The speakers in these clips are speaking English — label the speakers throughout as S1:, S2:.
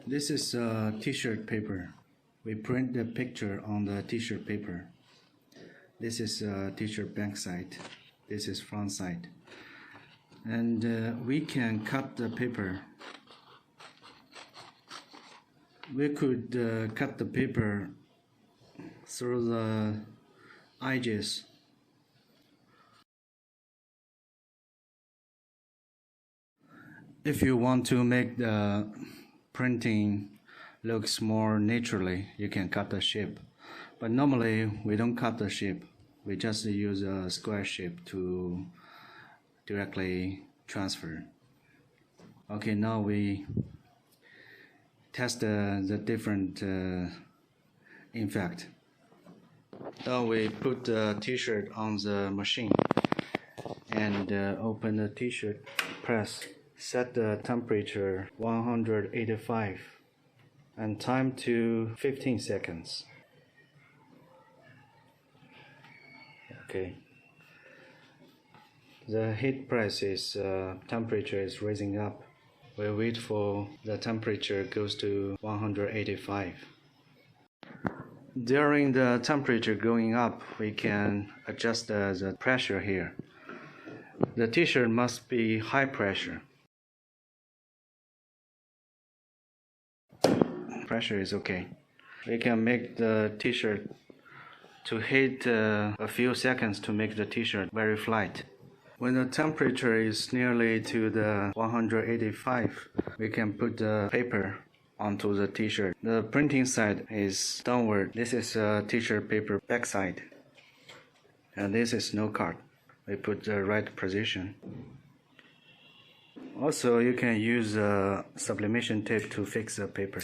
S1: This is a t-shirt paper. We print the picture on the t-shirt paper. This is a t-shirt back side. This is front side. And we can cut the paper. We could cut the paper through the edges. If you want to make the printing looks more naturally, you can cut the shape. But normally we don't cut the shape. We just use a square shape to directly transfer. Okay, now we test the different effect. Now we put the t-shirt on the machine and open the t-shirt press. Set the temperature 185 and time to 15 seconds. Okay. The heat press is temperature is raising up. We wait for the temperature goes to 185. During the temperature going up, we can adjust the pressure here. The t-shirt must be high pressure. Pressure is okay. We can make the t-shirt to heat a few seconds to make the t-shirt very flat. When the temperature is nearly to the 185, we can put the paper onto the t-shirt. The printing side is downward. This is a t-shirt paper back side. And this is no cut. We put the right position. Also, you can use sublimation tape to fix the paper.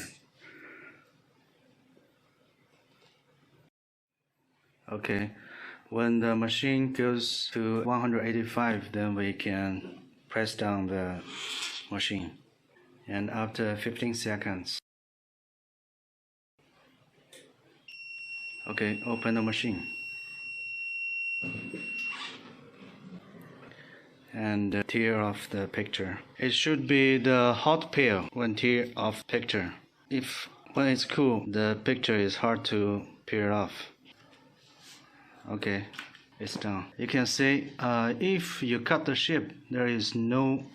S1: Okay, when the machine goes to 185, then we can press down the machine. And after 15 seconds, okay, open the machine. And tear off the picture. It should be the hot peel when tear off picture. When it's cool, the picture is hard to peel off. Okay, it's done. You can see if you cut the shape, there is no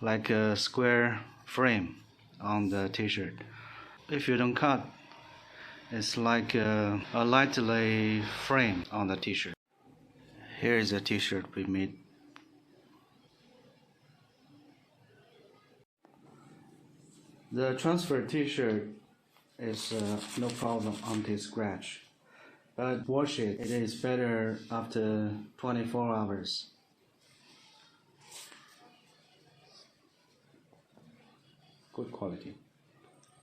S1: like a square frame on the t-shirt. If you don't cut, it's like a lightly frame on the t-shirt. Here is a t-shirt we made. The transfer t-shirt is no problem anti-scratch. But wash it is better after 24 hours. Good quality.